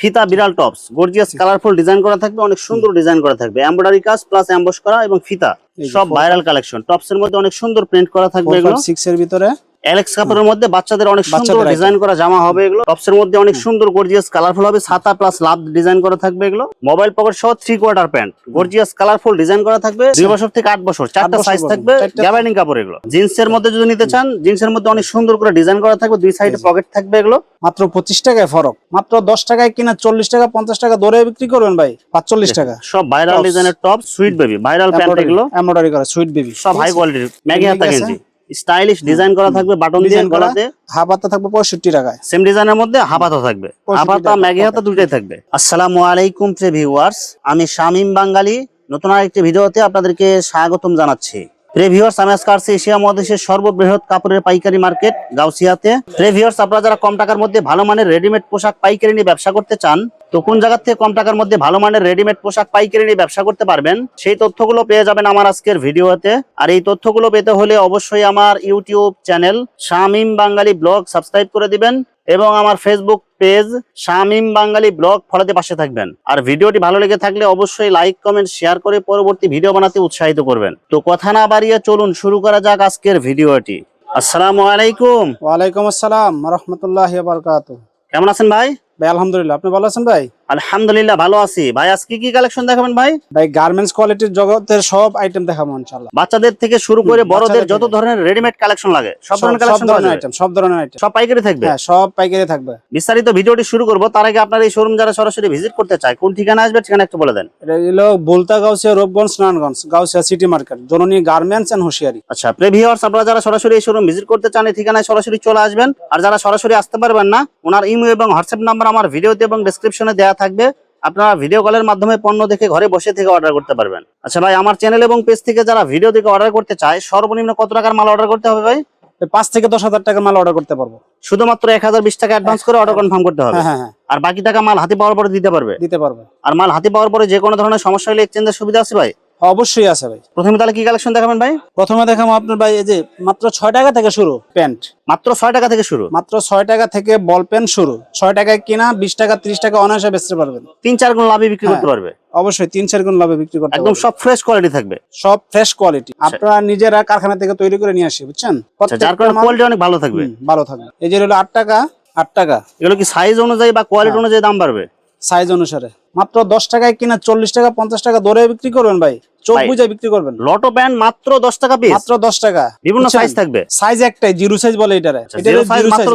ফিতা বিড়াল tops gorgeous colourful design করা থাকবে, অনেক সুন্দর ডিজাইন করা থাকবে, এমব্রয়ডারি কাজ প্লাস এমবস করা এবং ফিতা সব ভাইরাল কালেকশন। টপস এর মধ্যে অনেক সুন্দর প্রিন্ট করা থাকবে, এগুলো 6 এর ভিতরে এলেক্স কাপড়ের মধ্যে বাচ্চাদের অনেক সুন্দর ডিজাইন করা জামা হবে এগুলো। টপস এর মধ্যে অনেক সুন্দর গর্জিয়াস কালারফুল হবে, ছাতা প্লাস লাভ ডিজাইন করা থাকবে এগুলো। মোবাইল পকেট সহ 3/4 প্যান্ট গর্জিয়াস কালারফুল ডিজাইন করা থাকবে, 2 বছর থেকে 8 বছর, 4টা সাইজ থাকবে, গ্যাবার্ডিং কাপড় এগুলো। জিন্সের মধ্যে যদি নিতে চান, জিন্সের মধ্যে অনেক সুন্দর করে ডিজাইন করা থাকবে, দুই সাইডে পকেট থাকবে এগুলো। মাত্র 25 টাকায় ফরক, মাত্র 10 টাকায় কিনা 40 টাকা 50 টাকা ধরে বিক্রি করবেন ভাই 45 টাকা। সব ভাইরাল ডিজাইনের top, sweet baby viral pant এগুলো, এমব্রয়ডারি করা সুইট বেবি সব হাই কোয়ালিটির ম্যাগি হাতা গেঞ্জি, স্টাইলিশ ডিজাইন করা থাকবে, বাটন দিয়ে গলাতে। হাফ হাতা থাকবে 65 টাকায়, সেম ডিজাইনের মধ্যে হাফ হাতা থাকবে, হাফ হাতা ম্যাগি হাতা দুটোই থাকবে। আসসালামু আলাইকুম প্রিয় ভিউয়ার্স, আমি শামীম বাঙালি নতুন আরেকটি ভিডিওতে আপনাদেরকে স্বাগতম জানাচ্ছি। প্রিয় ভিউয়ার্স, আমি আজকে আসছি এশিয়া মহাদেশের সর্ববৃহৎ কাপড়ের পাইকারি মার্কেট গাউসিয়াতে। প্রিয় ভিউয়ার্স, আপনারা যারা কম টাকার মধ্যে ভালো মানের রেডিমেড পোশাক পাইকারি নিয়ে ব্যবসা করতে চান, তো কোন জায়গা থেকে কম টাকার মধ্যে ভালো মানের রেডিমেড পোশাক পাইকারি নিয়ে ব্যবসা করতে পারবেন, সেই তথ্যগুলো পেয়ে যাবেন আমার আজকের ভিডিওতে। আর এই তথ্যগুলো পেতে হলে অবশ্যই আমার ইউটিউব চ্যানেল শামীম বাঙালি ব্লগ সাবস্ক্রাইব করে দিবেন এবং আমার ফেসবুক পেজ শামীম বাঙালি ব্লগ ফলোতে পাশে থাকবেন। আর ভিডিওটি ভালো লেগে থাকলে অবশ্যই লাইক কমেন্ট শেয়ার করে পরবর্তী ভিডিও বানাতে উৎসাহিত করবেন। তো কথা না বাড়িয়ে চলুন শুরু করা যাক আজকের ভিডিওটি। আসসালামু আলাইকুম। ওয়ালাইকুম আসসালাম ওয়া রাহমাতুল্লাহি ওয়া বারাকাতুহু। কেমন আছেন ভাই? ভাই আলহামদুলিল্লাহ, আপনি ভালো আছেন ভাই? আলহামদুলিল্লাহ ভালো আছি ভাই। আজকে কি কালেকশন দেখাবেন ভাই? ভাই গার্মেন্টস কোয়ালিটির জগতের সব আইটেম দেখাবো ইনশাআল্লাহ। বাচ্চাদের থেকে শুরু করে বড়দের যত ধরনের রেডিমেড কালেকশন লাগে সব ধরনের কালেকশন পাওয়া যাবে, সব ধরনের আইটেম সব পাইকারি থাকবে। হ্যাঁ, সব পাইকারি থাকবে। বিস্তারিত ভিডিওটি শুরু করব, তার আগে আপনার এই শোরুম যারা সরাসরি ভিজিট করতে চায় কোন ঠিকানা আসবে, ঠিকানা একটু বলে দেন। এটা হলো বলতা গাউসিয়া, রূপগঞ্জ, নারায়ণগঞ্জ, গাউসিয়া সিটি মার্কেট, জননী গার্মেন্টস এন্ড হুঁশিয়ারি। আচ্ছা প্রিয় ভিউয়ার্স, আপনারা যারা সরাসরি এই শোরুম ভিজিট করতে চান এই ঠিকানায় সরাসরি চলে আসবেন। আর যারা সরাসরি আসতে পারবেন না, ওনার ইমেল এবং হোয়াটসঅ্যাপ নাম্বার আমার ভিডিওতে এবং ডেসক্রিপশনে দেওয়া থাকবে, আপনারা ভিডিও কলের মাধ্যমে পণ্য দেখে ঘরে বসে থেকে অর্ডার করতে পারবেন। আচ্ছা ভাই, আমার চ্যানেল এবং পেজ থেকে যারা ভিডিও দেখে অর্ডার করতে চায় সর্বনিম্ন কত টাকার মাল অর্ডার করতে হবে ভাই? 5 থেকে 10,000 টাকা মাল অর্ডার করতে পারবো। শুধুমাত্র 1020 টাকা অ্যাডভান্স করে অর্ডার কনফার্ম করতে হবে। হ্যাঁ, আর বাকি টাকা মাল হাতে পাওয়ার পরে দিতে পারবে। আর মাল হাতে পাওয়ার পরে যে কোনো ধরনের সমস্যা হলে এক্সচেঞ্জের সুবিধা আছে ভাই? অবশ্যই আছে ভাই। প্রথমে তাহলে কি কালেকশন দেখাবেন ভাই? প্রথমে দেখাবো আপনার ভাই এই যে মাত্র 6 টাকা থেকে শুরু প্যান্ট, মাত্র 6 টাকা থেকে শুরু, মাত্র 6 টাকা থেকে বল প্যান্ট শুরু। 6 টাকায় কিনা 20 টাকা 30 টাকা অনায়াসে বেচতে পারবেন, 3-4 গুণ লাভে বিক্রি করতে পারবে। অবশ্যই 3-4 গুণ লাভে বিক্রি করতে একদম সব ফ্রেশ কোয়ালিটি থাকবে, সব ফ্রেশ কোয়ালিটি। আপনারা নিজেরা কারখানা থেকে তৈরি করে নিয়ে আসি, বুঝছেন? যার কারণে কোয়ালিটি অনেক ভালো থাকবে, ভালো থাকবে। এই যে হলো 8 টাকা 8 টাকা, এগুলো কি সাইজ অনুযায়ী বা কোয়ালিটি অনুযায়ী দাম বাড়বে? সাইজ অনুসারে মাত্র 10 টাকায় কিনা 40 টাকা 50 টাকা ধরে বিক্রি করবেন ভাই, চোখ বুঝে বিক্রি করবেন। লটো প্যান্ট মাত্র 10 টাকা পিস, মাত্র 10 টাকা, বিভিন্ন সাইজ থাকবে। সাইজ একটাই, জিরো সাইজ বলে এটারে। এটা জিরো সাইজ মাত্র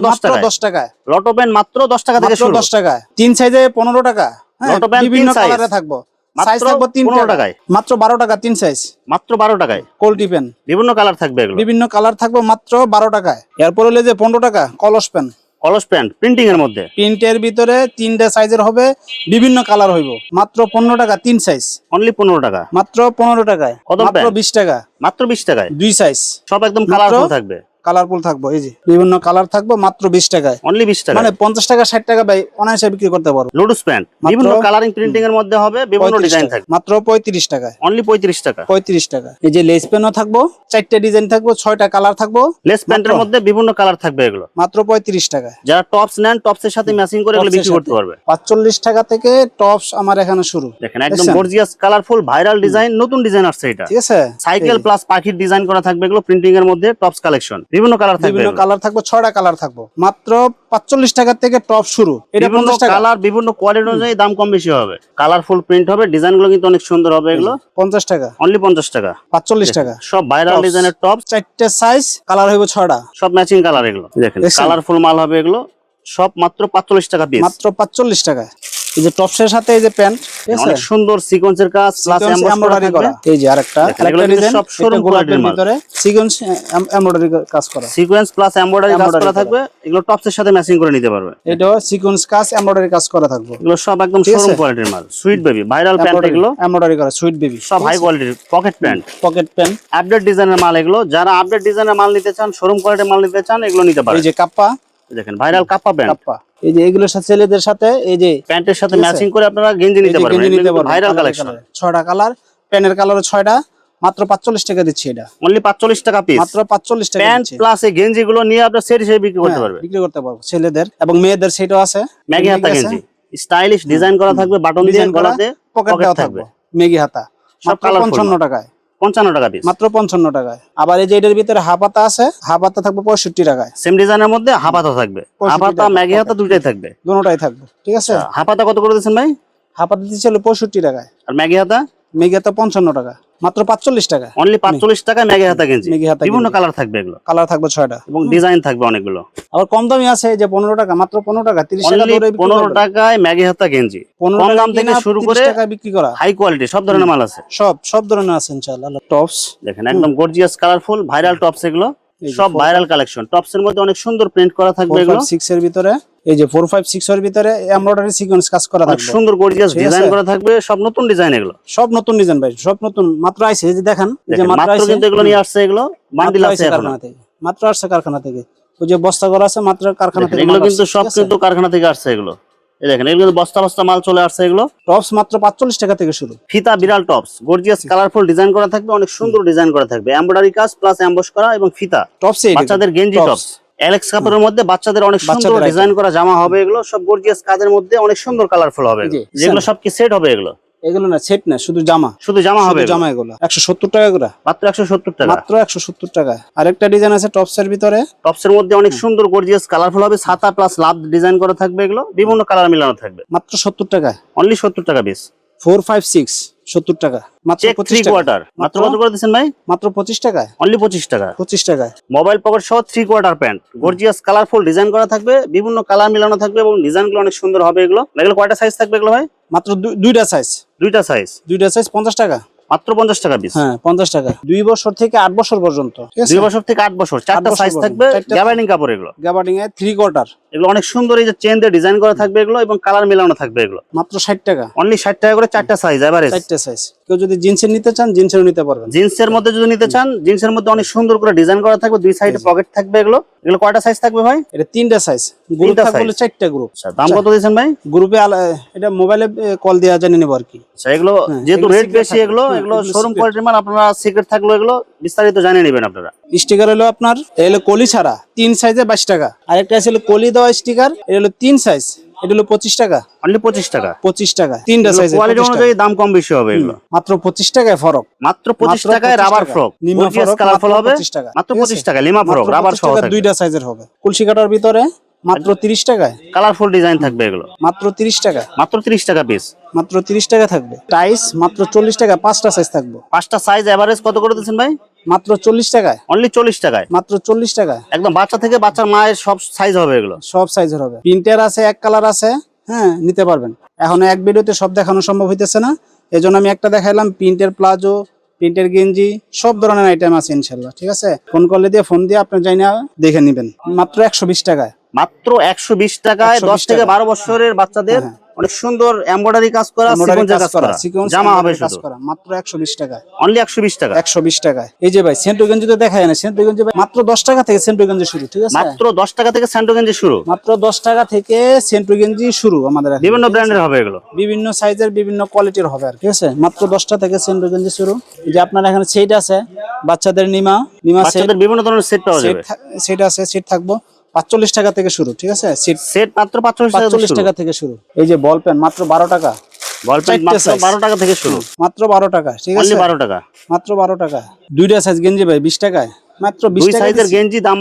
10 টাকা। লটো প্যান্ট মাত্র 10 টাকা থেকে শুরু, 10 টাকা। 3 সাইজে 15 টাকা। লটো প্যান্ট বিভিন্ন কালারে থাকবো, সাইজ থাকবে 3 টাকায়, মাত্র 12 টাকা 3 সাইজ, মাত্র 12 টাকায়। কোয়ালিটি পেন বিভিন্ন কালার থাকবে, এগুলো বিভিন্ন কালার থাকবে মাত্র 12 টাকায়। এরপর হলো যে 15 টাকা কলস পেন, কলস প্যান্ট প্রিন্টিং এর মধ্যে, প্রিন্টের ভিতরে 3টা সাইজের হবে, বিভিন্ন কালার হইব, মাত্র 15 টাকা 3 সাইজ, অনলি 15 টাকা, মাত্র 15 টাকায়। মাত্র 20 টাকা, মাত্র 20 টাকায় 2 সাইজ, সব একদম কালারফুল থাকবে, কালারফুল থাকবো। এই যে বিভিন্ন কালার থাকবে মাত্র 20 টাকায়, অনলি 20 টাকা, মানে 50 টাকা 60 টাকা ভাই অনায়াসে বিক্রি করতে পারবো। লোডস প্যান্ট বিভিন্ন কালারিং প্রিন্টিং এর মধ্যে হবে, বিভিন্ন ডিজাইন থাকবে, মাত্র 35 টাকায়, অনলি 35 টাকা, 35 টাকা। এই যে লেস পেনও থাকবো, 4টা ডিজাইন থাকবো, 6টা কালার থাকবো, লেস প্যান্টের মধ্যে বিভিন্ন কালার থাকবে, এগুলো মাত্র 35 টাকা। যারা টপস নেন টপসের সাথে ম্যাচিং করে এগুলো বিক্রি করতে পারবে। 45 টাকা থেকে টপস আমার এখানে শুরু। দেখেন একদম গর্জিয়াস কালারফুল ভাইরাল ডিজাইন, নতুন ডিজাইন আসছে এটা, ঠিক আছে? সাইকেল প্লাস পাখির ডিজাইন করা থাকবে, এগুলো প্রিন্টিং এর মধ্যে টপস কালেকশন, বিভিন্ন কালার থাকবে, বিভিন্ন কালার থাকবো, 6টা কালার থাকবো, মাত্র 45 টাকা থেকে টপ শুরু। এটা 50 টাকা, কালার বিভিন্ন কোয়ালিটি অনুযায়ী দাম কম বেশি হবে, কালারফুল প্রিন্ট হবে, ডিজাইন গুলো কিন্তু অনেক সুন্দর হবে, এগুলো 50 টাকা, অনলি 50 টাকা, 45 টাকা। সব ভাইরাল ডিজাইনের টপ, 4টা সাইজ, কালার হইব 6টা, সব ম্যাচিং কালার, এগুলো দেখেন কালারফুল মাল হবে, এগুলো সব মাত্র 45 টাকা পিস, মাত্র 45 টাকা। এই যে টপসের সাথে এই যে প্যান্ট, অনেক সুন্দর সিকোয়েন্সের কাজ প্লাস এমব্রয়ডারি করা। এই যে আরেকটা ডিজাইন, সব শোরুম কোয়ালিটির ভিতরে সিকোয়েন্স এমব্রয়ডারি কাজ করা, সিকোয়েন্স প্লাস এমব্রয়ডারি কাজ করা থাকবে, এগুলো টপসের সাথে ম্যাচিং করে নিতে পারবে। এটাও সিকোয়েন্স কাজ এমব্রয়ডারি কাজ করা থাকবে, এগুলো সব একদম শোরুম কোয়ালিটির মাল, সুইট বেবি ভাইরাল প্যান্ট, এগুলো এমব্রয়ডারি করা সুইট বেবি, সব হাই কোয়ালিটির পকেট প্যান্ট, আপডেট ডিজাইনের মাল, এগুলো যারা আপডেট ডিজাইনের মাল নিতে চান, শোরুম কোয়ালিটির মাল নিতে চান, এগুলো নিতে পারবে। এই যে কাপ্পা, দেখেন ভাইরাল কাপ্পা প্যান্ট, এই যে এগুলোর সাথে ছেলেদের সাথে এই যে প্যান্টের সাথে ম্যাচিং করে আপনারা গেঞ্জি নিতে পারবেন, ভাইরাল কালেকশন, 6টা কালার, প্যান্টের কালার 6টা, মাত্র 45 টাকা দিচ্ছি। এটা অনলি 45 টাকা পিস, মাত্র 45 টাকা প্যান্ট প্লাস এই গেঞ্জি গুলো নিয়ে আপনারা সেট হিসেবে বিক্রি করতে পারবে, বিক্রি করতে পারবো। ছেলেদের এবং মেয়েদের সেটও আছে, ম্যাগি হাতা গেঞ্জি, স্টাইলিশ ডিজাইন করা থাকবে, বাটন দিয়ে ডিজাইন করা গলাতে পকেট দেওয়া থাকবে, মেগি হাতা, সব মাত্র কালারফুল 55 টাকায়। 55 টাকা পিস, মাত্র 55 টাকায়। আবার এই যে এটার ভিতরে হাফ হাতা আছে, হাফ হাতা থাকবে 65 টাকায়। সেম ডিজাইনের মধ্যে হাফ হাতা থাকবে, 65 হাফ হাতা টাকা ম্যাগি হাতা দুটাই থাকবে, দুটোটাই থাকবে, ঠিক আছে। হাফ হাতা কত করে দিচ্ছেন ভাই? হাফ হাতা দিচ্ছে 65 টাকায়, আর ম্যাগি হাতা? মেগি হাতা 55 টাকা, মাত্র 45 টাকা। অনলি 45 টাকা ম্যাগি হাতা গেঞ্জি, মেগি হাতা বিভিন্ন গেঞ্জি। কালার থাকবে এগুলো, কালার থাকবে 6টা এবং ডিজাইন থাকবে অনেকগুলো। আবার কম দামি আছে যে 15 টাকা, মাত্র 15 টাকা, 30 টাকা অনলি দরে বিক্রি 15 করবেন। টাকায় ম্যাগি হাতা গেঞ্জি, 15 কম টাকা দাম থেকে কিনা, শুরু 30 করে টাকা বিক্রি করা, হাই কোয়ালিটি সব ধরনের মাল আছে। সব ধরনের আছে ইনশাআল্লাহ। টপস দেখেন একদম গর্জিয়াস কালারফুল ভাইরাল টপস, এগুলো এই যে সব ভাইরাল কালেকশন। টপস এর মধ্যে অনেক সুন্দর প্রিন্ট করা থাকবে, এগুলো 456 এর ভিতরে, এই যে 456 এর ভিতরে এমব্রয়ডারি সিকোয়েন্স কাজ করা অনেক থাকবে, সুন্দর গর্জিয়াস ঠিক ডিজাইন আছে? করা থাকবে, সব নতুন ডিজাইন এগুলো। সব নতুন ডিজাইন ভাই, সব নতুন, মাত্র আইছে, এই যে দেখেন, এই যে দেখেন মাত্র মাত্র আইছে, কিন্তু এগুলো নিয়ে আসছে, এগুলো বান্ডিল মাত্র আছে আইছে এখনো। কারখানা থেকে, মাত্র আসছে কারখানা থেকে, ওই যে বস্তা করা আছে, মাত্র কারখানা দেখেন থেকে এগুলো মাল কিন্তু আসছে, সব ঠিক আছে? কিন্তু কারখানা থেকে আসছে এগুলো। এই দেখেন এগুলো কিন্তু বস্তা বস্তা মাল চলে আসছে এগুলো। টপস মাত্র 45 টাকা থেকে শুরু, ফিতা বিড়াল টপস, গর্জিয়াস কালারফুল ডিজাইন করা থাকবে, অনেক সুন্দর ডিজাইন করা থাকবে, এমব্রয়ডারি কাজ প্লাস এমবস করা এবং ফিতা। টপস বাচ্চাদের গেঞ্জি টপস, অ্যালেক্স কাপড়ের মধ্যে বাচ্চাদের অনেক সুন্দর বাচ্চাদের ডিজাইন করা জামা হবে, এগুলো সব গর্জিয়াস কাজের মধ্যে অনেক সুন্দর কালারফুল হবে এগুলো। যেগুলো সব কি সেট হবে এগুলো? এগুলো না সেট না, শুধু জামা, শুধু জামা হবে শুধু এগুলো। জামা, এগুলো 170 টাকা করে, মাত্র 170 টাকা। মাত্র 170 টাকা। আরেকটা ডিজাইন আছে টপসের ভিতরে, টপসের মধ্যে অনেক সুন্দর গর্জিয়াস কালারফুল হবে, ছাতা প্লাস লাভ ডিজাইন করা থাকবে, এগুলো বিভিন্ন কালার মিলানো থাকবে, মাত্র 70 টাকা। অনলি 70 টাকা পিস। 456 70 টাকা, মাত্র চেক 25 3 টাকা, কোয়ার্টার মাত্র কত করে দিচ্ছেন ভাই? মাত্র 25 টাকায়, অনলি 25 টাকা। 25 টাকায়। মোবাইল পকেট সহ 3 quarter pant, gorgeous colourful design করা থাকবে, বিভিন্ন কালার মিলানো থাকবে এবং ডিজাইনগুলো অনেক সুন্দর হবে এগুলো। এগুলো কয়টা সাইজ থাকবে এগুলো ভাই? মাত্র দুইটা সাইজ, দুইটা সাইজ, 50 টাকা, মাত্র 50 টাকা পিস। হ্যাঁ 50 টাকা। 2 বছর থেকে 8 বছর পর্যন্ত, ঠিক আছে? 2 বছর থেকে 8 বছর, চারটা বছর সাইজ পর্যন্ত, থাকবে, চারটা- গ্যাবার্ডিং কাপড় এগুলো। গ্যাবার্ডিং এ 3 কোয়ার্টার, এগুলো অনেক সুন্দর, এই যে চেন দিয়ে ডিজাইন করা থাকবে এগুলো এবং কালার মিলানো থাকবে এগুলো। মাত্র 60 টাকা, অনলি 60 টাকা করে চারটা সাইজ এভারেজ। 4টা সাইজ। কেউ যদি জিন্সের নিতে চান জিন্সেরও নিতে পারবেন। জিন্সের মধ্যে যদি নিতে চান, জিন্সের মধ্যে অনেক সুন্দর করে ডিজাইন করা থাকবে, দুই সাইডে পকেট থাকবে এগুলো। এগুলো কয়টা সাইজ থাকবে ভাই? এটা 3টা সাইজ, গ্রুপ তিনটা থাকবে size। 4টা গ্রুপ। আচ্ছা, দাম কত দিয়েছেন ভাই? গ্রুপে এটা মোবাইলে কল দেওয়া জানি নেব আর কি। আচ্ছা, এগুলো যেহেতু এগুলো রেট secret বেশি, থাকবে। এগুলো হ্যাঁ, এগুলো এগুলো শোরুম secret। কোয়ালিটির মাল, আপনারা সিক্রেট থাকলো এগুলো বিস্তারিত জানিয়ে নেবেন আপনারা। স্টিকার হলো আপনার এলো কলি ছাড়া 3 সাইজে 22 টাকা। আরেকটা আছে হলো কলি দেওয়া স্টিকার, এটা হলো 3 সাইজ, এটা হলো 25 টাকা। অনলি 25 টাকা। 25 টাকা, 3টা সাইজে কোয়ালিটি অনুযায়ী দাম কম বেশি হবে এগুলো। মাত্র 25 টাকায় ফরক, মাত্র 25 মাত্র টাকায় 25 রাবার টাকা। ফ্রক, লিমা গর্জিয়াস ফ্রক কালারফুল মাত্র হবে, 25 টাকা। মাত্র ঠিক আছে? 25 টাকা। লিমা ফ্রক মাত্র রাবার 25 সহ টাকা, থাকবে, 2টা সাইজের হবে। কুলসি কাটার ভিতরে মাত্র 30 টাকায়, কালারফুল ডিজাইন থাকবে এগুলো, মাত্র 30 টাকা, মাত্র 30 টাকা পিস। মাত্র 30 টাকা থাকবে। টাইস মাত্র 40 টাকা, 5টা সাইজ থাকবে, 5টা সাইজ এভারেজ কত করে দিচ্ছেন ভাই? মাত্র 40 টাকায়, অনলি 40 টাকায়। মাত্র 40 টাকায়। একদম বাচ্চা থেকে বাচ্চার মায়ের সব সাইজ হবে এগুলো। সব সাইজের হবে। প্রিন্টার আছে, এক কালার আছে, হ্যাঁ নিতে পারবেন। এখন এক ভিডিওতে সব দেখানো সম্ভব হইতেছে না, এজন্য আমি একটা দেখাইলাম। প্রিন্টের প্লাজো, প্রিন্টের গেঞ্জি, সব ধরনের আইটেম আছে ইনশাল্লাহ, ঠিক আছে? ফোন করলে দিয়ে, ফোন দিয়ে আপনি যাই না দেখে নেবেন, মাত্র 120 টাকায়। মাত্র 120 টাকায় 10 থেকে 12 বছরের বাচ্চাদের অনেক সুন্দর এমব্রয়ডারি কাজ করা, এমব্রয়ডারি সিকোয়েন্সের কাজ করা সিকোয়েন্স জামা হবে কাজ শুধু, করা, মাত্র 120 টাকা। অনলি 120 টাকা। 120 টাকায়। এই যে ভাই সেন্টু গেঞ্জি তো দেখায় না, সেন্টু গেঞ্জি ভাই মাত্র 10 টাকা থেকে সেন্টু গেঞ্জি শুরু, ঠিক আছে? মাত্র 10 টাকা থেকে স্যান্ডো গেঞ্জি শুরু, মাত্র 10 টাকা থেকে সেন্টু গেঞ্জি শুরু আমাদের এখানে। বিভিন্ন ব্র্যান্ডের হবে এগুলো, বিভিন্ন সাইজের, বিভিন্ন কোয়ালিটির হবে আর, ঠিক আছে? মাত্র 10টা থেকে সেন্টু গেঞ্জি শুরু। এই যে আপনার এখানে সেট আছে, বাচ্চাদের নিমা সেট, বাচ্চাদের বিভিন্ন ধরনের সেট পাওয়া যাবে। সেট আছে, সেট থাকবো 45 টাকা থেকে শুরু, ঠিক আছে? সেট সেট মাত্র 45 টাকা থেকে শুরু। এই যে বল পেন মাত্র 12 টাকা, বল পেন মাত্র 12 টাকা থেকে শুরু, মাত্র 12 টাকা, ঠিক আছে? অনলি 12 টাকা। মাত্র 12 টাকা। 2টা সাইজ গেঞ্জি ভাই 20 টাকায়, মাত্র 20 দুই টাকা সাইজের দিছি। গেঞ্জি দাম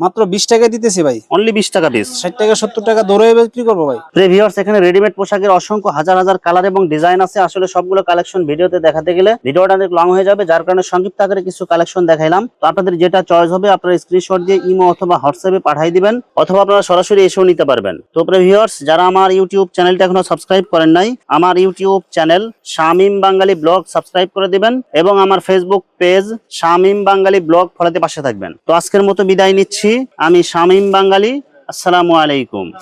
মাত্র 20 টাকা দিতেছি ভাই, অনলি 20 টাকা পিস। 60 টাকা 70 টাকা ধরে বিক্রি করবো ভাই। ভিউয়ার্স, এখানে রেডিমেড পোশাকের অসংখ্য হাজার হাজার কালার এবং ডিজাইন আছে। আসলে সবগুলো কালেকশন ভিডিওতে দেখাতে গেলে ভিডিওটা অনেক লং হয়ে যাবে, যার কারণে সংক্ষিপ্ত আকারে কিছু কালেকশন দেখাইলাম। তো আপনাদের যেটা চয়েস হবে আপনারা স্ক্রিনশট দিয়ে ইমো অথবা হোয়াটসঅ্যাপে পাঠিয়ে দিবেন, অথবা আপনারা সরাসরি এসেও নিতে পারবেন। তো ভিউয়ার্স, যারা আমার ইউটিউব চ্যানেলটা এখনো সাবস্ক্রাইব করেন নাই, আমার ইউটিউব চ্যানেল শামীম বাঙালি ব্লগ সাবস্ক্রাইব করে দিবেন এবং আমার ফেসবুক পেজ শামীম বাঙালি ব্লগ ফলোতে পাশে থাকবেন। তো আজকের মতো বিদায় নিচ্ছি, আমি শামীম বাঙালি। আসসালামু আলাইকুম।